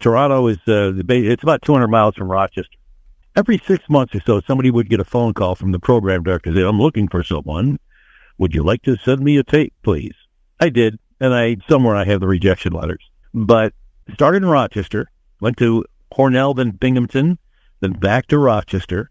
Toronto is it's about 200 miles from Rochester. Every 6 months or so, somebody would get a phone call from the program director. Say, I'm looking for someone. Would you like to send me a tape, please? I did, and somewhere I have the rejection letters. But started in Rochester, went to Cornell, then Binghamton, then back to Rochester,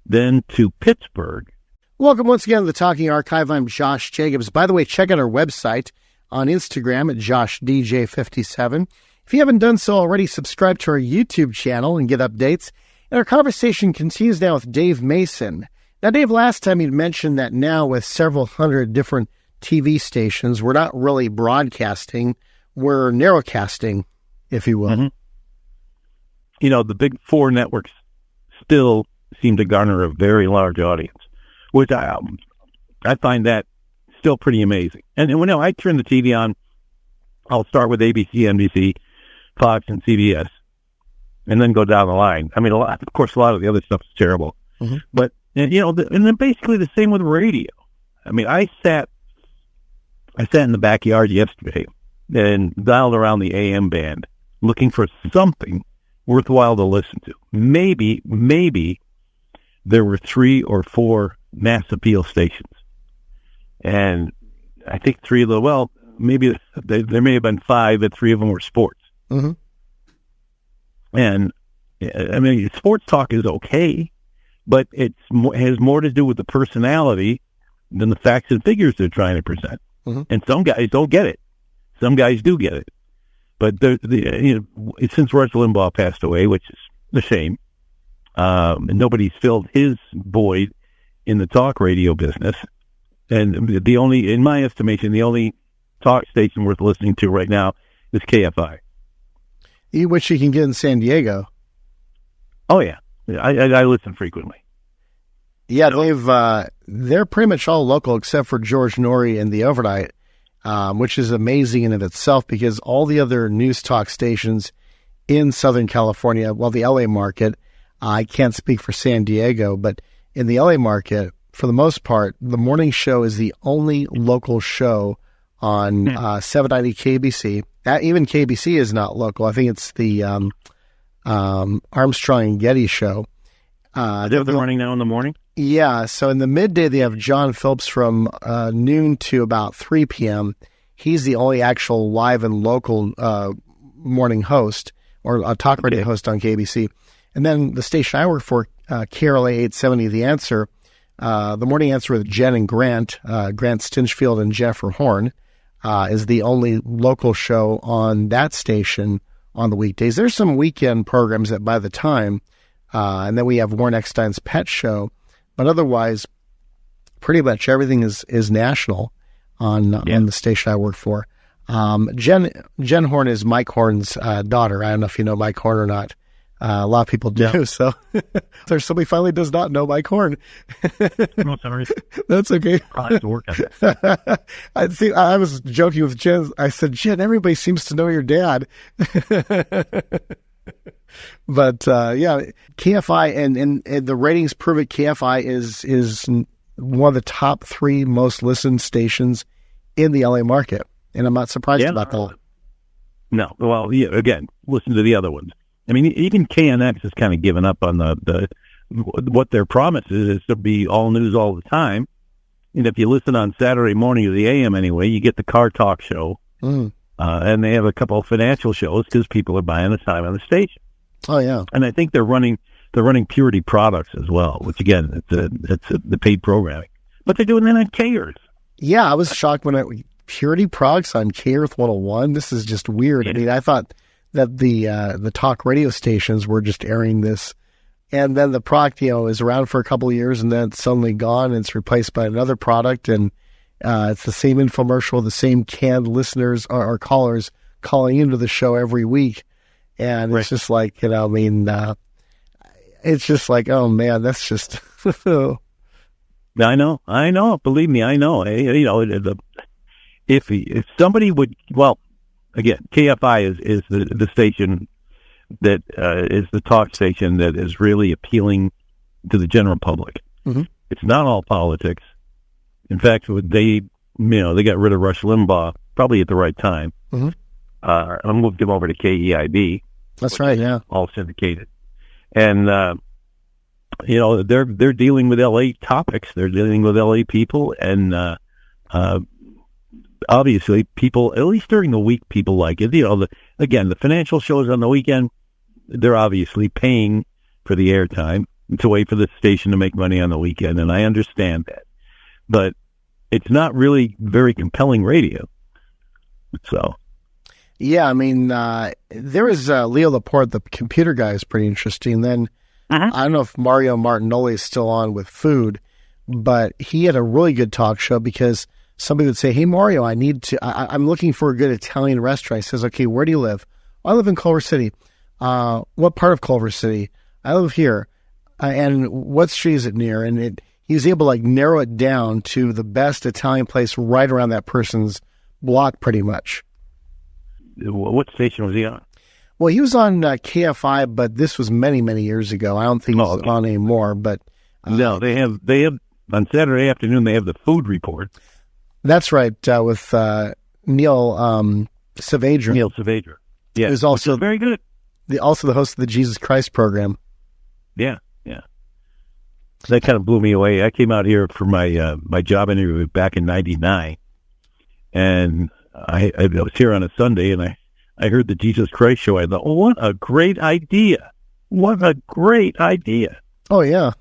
then to Pittsburgh. Welcome once again to the Talking Archive. I'm Josh Jacobs. By the way, check out our website on Instagram at JoshDJ57. If you haven't done so already, subscribe to our YouTube channel and get updates. And our conversation continues now with Dave Mason. Now, Dave, last time you'd mentioned that now with several hundred different TV stations, we're not really broadcasting, we're narrowcasting, if you will. Mm-hmm. You know, the big four networks still seem to garner a very large audience, which I find that still pretty amazing. And when I turn the TV on, I'll start with ABC, NBC, Fox, and CBS, and then go down the line. I mean, a lot of the other stuff is terrible. Mm-hmm. But, and then basically the same with radio. I mean, I sat in the backyard yesterday and dialed around the AM band looking for something worthwhile to listen to. Maybe there were 3 or 4 mass appeal stations. And I think 3 of them, maybe there may have been 5, but 3 of them were sports. Mm-hmm. And I mean, sports talk is okay, but it has more to do with the personality than the facts and figures they're trying to present. Mm-hmm. And some guys don't get it. Some guys do get it. But since Rush Limbaugh passed away, which is a shame, and nobody's filled his void in the talk radio business. And in my estimation, the only talk station worth listening to right now is KFI. Which you can get in San Diego. Oh, yeah. I listen frequently. Yeah, they're pretty much all local except for George Norrie and The Overnight, which is amazing in and of itself because all the other news talk stations in Southern California, the LA market, I can't speak for San Diego, but in the LA market, for the most part, the morning show is the only local show on 790 KBC. Even KBC is not local. I think it's the Armstrong and Getty show. They're running now in the morning? Yeah. So in the midday, they have John Phillips from noon to about 3 p.m. He's the only actual live and local morning host or a talk radio host on KBC. And then the station I work for, KRLA 870, The Answer, the morning answer with Jen and Grant Stinchfield and Jennifer Horn, is the only local show on that station on the weekdays. There's some weekend programs that by the time, and then we have Warren Eckstein's Pet Show, but otherwise, pretty much everything is national on the station I work for. Jen Horn is Mike Horn's daughter. I don't know if you know Mike Horn or not. A lot of people do. Yeah. So there's somebody finally does not know Mike Horn. No, sorry. That's okay. I'll have to work on that. I was joking with Jen. I said, Jen, everybody seems to know your dad. But KFI and the ratings prove it. KFI is one of the top 3 most listened stations in the LA market, and I'm not surprised about that. No, well, yeah. Again, listen to the other ones. I mean, even KNX has kind of given up on what their promise is to be all news all the time. And if you listen on Saturday morning to the AM anyway, you get the car talk show, and they have a couple of financial shows because people are buying the time on the station. Oh yeah, and I think they're running Purity products as well, which again, it's the paid programming, but they're doing that on K-Earth. Yeah, I was shocked when Purity products on K-Earth 101. This is just weird. Yeah. I mean, I thought that the talk radio stations were just airing this, and then the product is around for a couple of years and then it's suddenly gone and it's replaced by another product, and it's the same infomercial, the same canned listeners or callers calling into the show every week, and it's just like it's just like, oh man, that's just I know, believe me, I know. If somebody would, again, KFI is the station that is the talk station that is really appealing to the general public. Mm-hmm. It's not all politics. In fact, they got rid of Rush Limbaugh probably at the right time. Mm-hmm. I moved him over to KEIB, That's right. Yeah. All syndicated. And, they're dealing with LA topics. They're dealing with LA people. And, obviously people, at least during the week, people like it. The financial shows on the weekend, they're obviously paying for the airtime. It's a way for the station to make money on the weekend. And I understand that, but it's not really very compelling radio. So. Yeah, I mean, there is Leo Laporte, the computer guy, is pretty interesting. Then I don't know if Mario Martinoli is still on with food, but he had a really good talk show because somebody would say, "Hey, Mario, I'm looking for a good Italian restaurant." He says, "Okay, where do you live?" "I live in Culver City." "What part of Culver City?" "I live here." "And what street is it near?" And he was able to like narrow it down to the best Italian place right around that person's block, pretty much. What station was he on? Well, he was on KFI, but this was many, many years ago. I don't think he's on anymore. But no, they have on Saturday afternoon. They have the food report. That's right, with Neil Saavedra. Neil Saavedra, yeah, who's also very good. Also the host of the Jesus Christ program. Yeah. That kind of blew me away. I came out here for my job interview back in '99, and I was here on a Sunday, and I heard the Jesus Christ show. I thought, oh, what a great idea! What a great idea! Oh yeah,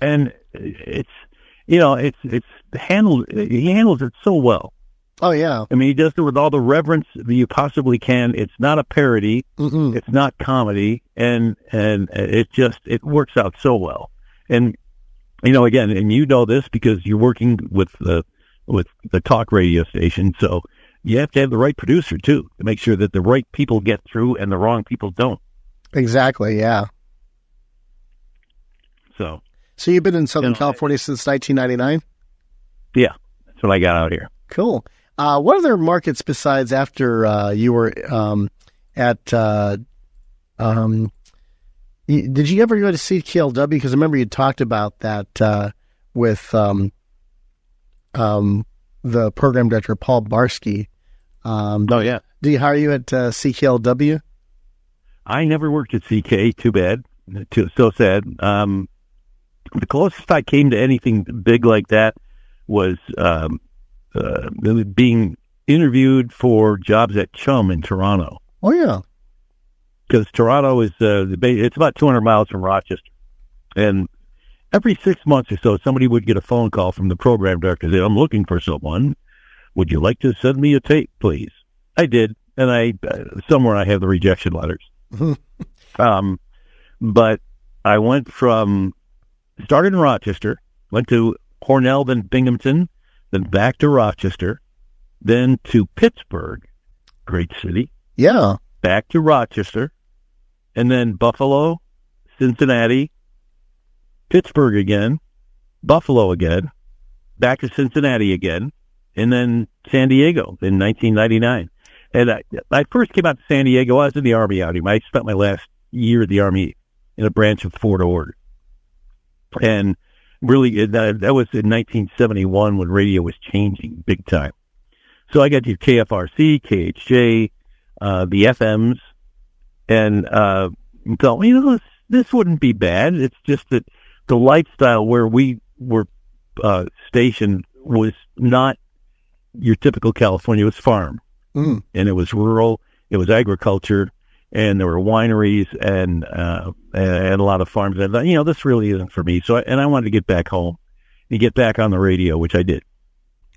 and it's handled. He handles it so well. Oh yeah, I mean, he does it with all the reverence that you possibly can. It's not a parody. It's not comedy, and it works out so well. And again, and this because you're working with the talk radio station, so you have to have the right producer too to make sure that the right people get through and the wrong people don't. Exactly. Yeah. So you've been in Southern California since 1999? Yeah, that's when I got out here. Cool. What other markets besides after you were at? Did you ever go to CKLW? Because I remember you talked about that with the program director Paul Barsky. Oh yeah. Did he hire you at CKLW? I never worked at CK. Too bad. So sad. The closest I came to anything big like that was being interviewed for jobs at Chum in Toronto. Oh yeah, because Toronto is it's about 200 miles from Rochester, and every 6 months or so, somebody would get a phone call from the program director. Say, "I'm looking for someone. Would you like to send me a tape, please?" I did, and somewhere I have the rejection letters. But I started in Rochester, went to Cornell, then Binghamton, then back to Rochester, then to Pittsburgh, great city. Yeah. Back to Rochester, and then Buffalo, Cincinnati, Pittsburgh again, Buffalo again, back to Cincinnati again, and then San Diego in 1999. And I first came out to San Diego. I was in the Army out here. I spent my last year at the Army in a branch of Fort Ord. And really, that was in 1971 when radio was changing big time. So I got to KFRC, KHJ, the FMs, and thought, this wouldn't be bad. It's just that the lifestyle where we were stationed was not your typical California. It was farm, and it was rural. It was agriculture, and there were wineries and a lot of farms. And I thought, this really isn't for me. So I wanted to get back home and get back on the radio, which I did.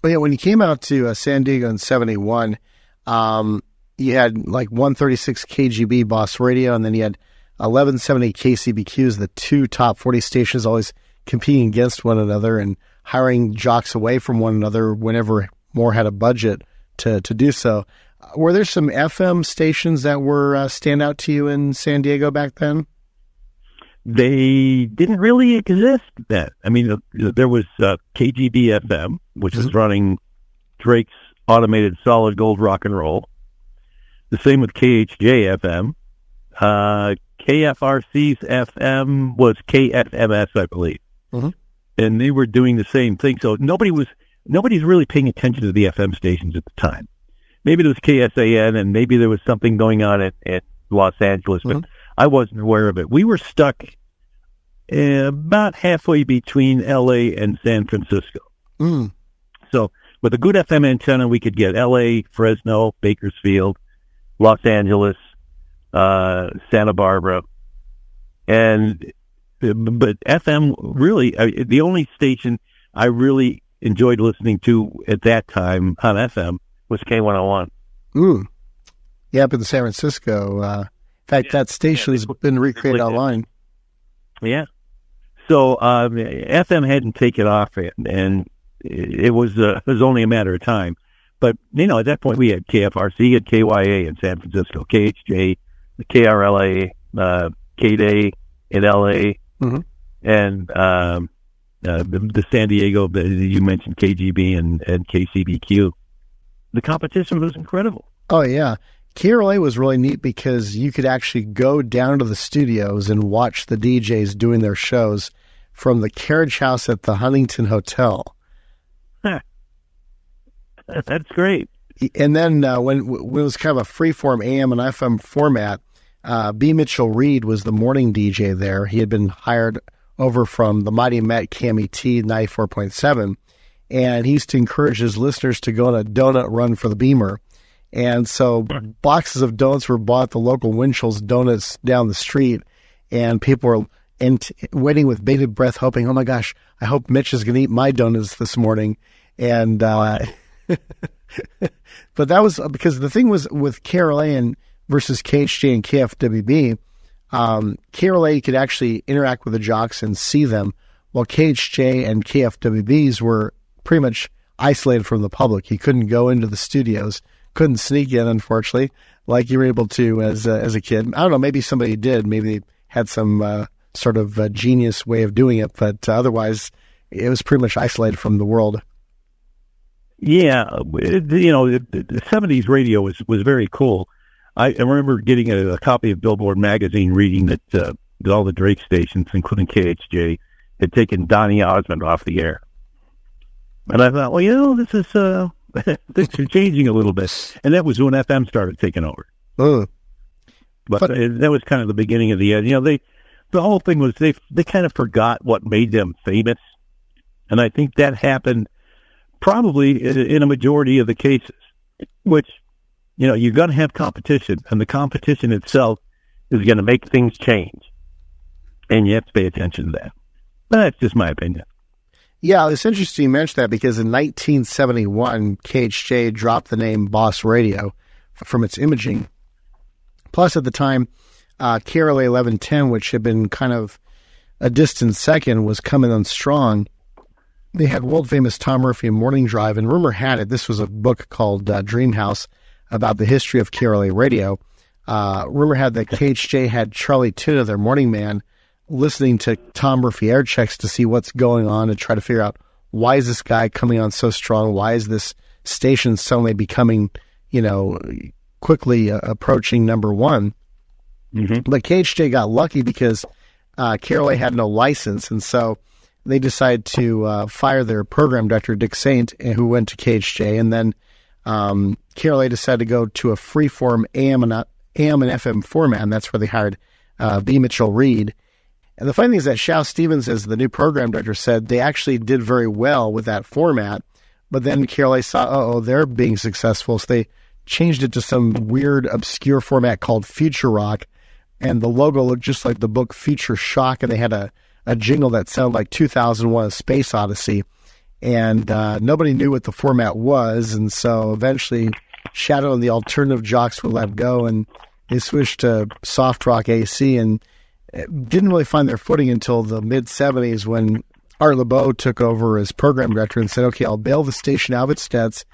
Well, yeah, when you came out to San Diego in 71, you had like 136 KGB Boss Radio, and then you had 1170 KCBQs, the two top 40 stations always competing against one another and hiring jocks away from one another whenever more had a budget to do so. Were there some FM stations that were stand out to you in San Diego back then? They didn't really exist then. I mean, there was KGB FM, which was running Drake's automated solid gold rock and roll. The same with KHJ FM. KFRC's FM was KFMS, I believe. And they were doing the same thing. So nobody's really paying attention to the FM stations at the time. Maybe there was KSAN, and maybe there was something going on at Los Angeles, but I wasn't aware of it. We were stuck about halfway between L.A. and San Francisco. So with a good FM antenna, we could get L.A., Fresno, Bakersfield, Los Angeles, Santa Barbara, but FM really, the only station I really enjoyed listening to at that time on FM was K101. Yeah, up in San Francisco. In fact, that station has been recreated online. Yeah. So FM hadn't taken off yet, and it was only a matter of time. But, at that point, we had KFRC, had KYA in San Francisco, KHJ, KRLA, KDAY in L.A., and the San Diego, you mentioned KGB and KCBQ. The competition was incredible. Oh, yeah. KRLA was really neat because you could actually go down to the studios and watch the DJs doing their shows from the carriage house at the Huntington Hotel. That's great. And then when it was kind of a free-form AM and FM format, B. Mitchell Reed was the morning DJ there. He had been hired over from the Mighty Met KMET 94.7, and he used to encourage his listeners to go on a donut run for the Beamer. And so boxes of donuts were bought at the local Winchell's Donuts down the street, and people were waiting with bated breath, hoping, oh my gosh, I hope Mitch is going to eat my donuts this morning. And but that was because the thing was with KRLA versus KHJ and KFWB, KRLA could actually interact with the jocks and see them, while KHJ and KFWBs were pretty much isolated from the public. You couldn't go into the studios, couldn't sneak in, unfortunately, like you were able to as a kid. I don't know, maybe somebody did. Maybe they had some sort of genius way of doing it, but otherwise it was pretty much isolated from the world. Yeah, the 70s radio was very cool. I remember getting a copy of Billboard magazine, reading that all the Drake stations, including KHJ, had taken Donny Osmond off the air. And I thought, well, this is things are changing a little bit. And that was when FM started taking over. But that was kind of the beginning of the end. The whole thing was they kind of forgot what made them famous. And I think that happened probably in a majority of the cases, which, you're going to have competition, and the competition itself is going to make things change. And you have to pay attention to that. But that's just my opinion. Yeah, it's interesting you mentioned that because in 1971, KHJ dropped the name Boss Radio from its imaging. Plus, at the time, KRLA 1110, which had been kind of a distant second, was coming on strong. They had world-famous Tom Murphy and Morning Drive, and rumor had it, this was a book called Dream House about the history of KRLA radio. Rumor had that KHJ had Charlie Tuna, their morning man, listening to Tom Murphy air checks to see what's going on and try to figure out, why is this guy coming on so strong? Why is this station suddenly becoming, quickly approaching number one? But KHJ got lucky because KRLA had no license, and so they decided to fire their program director, Dick Saint, who went to KHJ, and then KRLA decided to go to a free-form AM and FM format, and that's where they hired B. Mitchell Reed. And the funny thing is that Shao Stevens, as the new program director, said they actually did very well with that format, but then KRLA saw, they're being successful, so they changed it to some weird, obscure format called Future Rock, and the logo looked just like the book Future Shock, and they had a jingle that sounded like 2001: A Space Odyssey, and nobody knew what the format was, and so eventually Shadow and the alternative jocks would let go, and they switched to soft rock AC, and didn't really find their footing until the mid-'70s when Art LeBeau took over as program director and said, okay, I'll bail the station out of its debts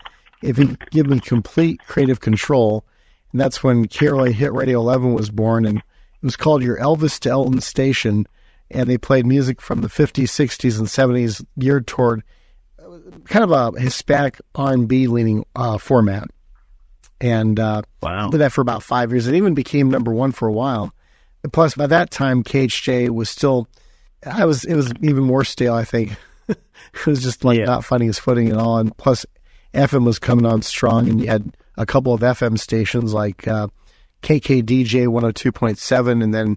if you give me complete creative control. And that's when KRLA Hit Radio 11 was born, and it was called your Elvis to Elton station, and they played music from the 50s, 60s, and 70s geared toward kind of a Hispanic R&B leaning format. And did that for about 5 years. It even became number one for a while. And plus, by that time, KHJ was still, it was even more stale, I think. It was just not finding its footing at all. And plus, FM was coming on strong, and you had a couple of FM stations like KKDJ 102.7, and then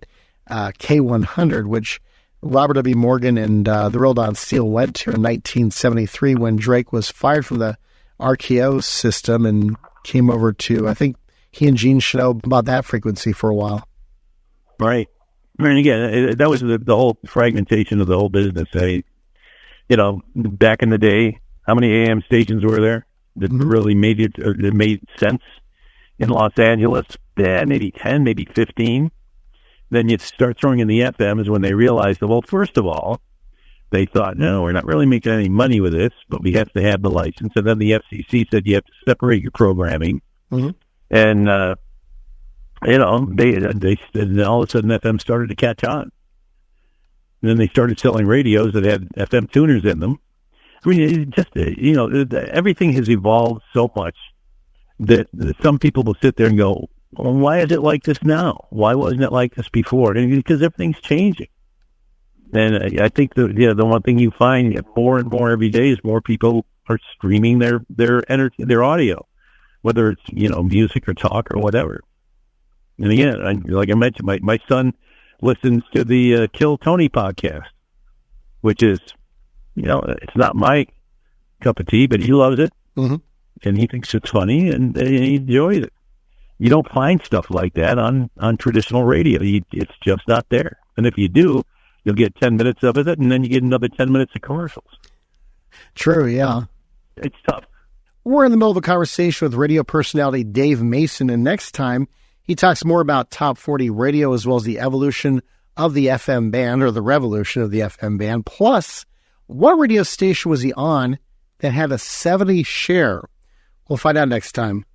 K100, which Robert W. Morgan and the Real Don Steele went to in 1973 when Drake was fired from the RKO system and came over to, I think he and Gene Chanel about that frequency for a while. Right. I mean, again, that was the whole fragmentation of the whole business. Back in the day, how many AM stations were there that really that made sense in Los Angeles? Yeah, maybe 10, maybe 15. Then you start throwing in the FM is when they realized that, well, first of all, they thought, no, we're not really making any money with this, but we have to have the license. And then the FCC said you have to separate your programming. Mm-hmm. And, they all of a sudden FM started to catch on. And then they started selling radios that had FM tuners in them. I mean, it just, everything has evolved so much that some people will sit there and go, well, why is it like this now? Why wasn't it like this before? And because everything's changing. And I think the one thing you find more and more every day is more people are streaming their audio, whether it's, music or talk or whatever. And again, like I mentioned, my son listens to the Kill Tony podcast, which is, it's not my cup of tea, but he loves it. Mm-hmm. And he thinks it's funny and he enjoys it. You don't find stuff like that on traditional radio. It's just not there. And if you do, you'll get 10 minutes of it, and then you get another 10 minutes of commercials. True, yeah. It's tough. We're in the middle of a conversation with radio personality Dave Mason, and next time he talks more about top 40 radio as well as the evolution of the FM band, or the revolution of the FM band. Plus, what radio station was he on that had a 70 share? We'll find out next time.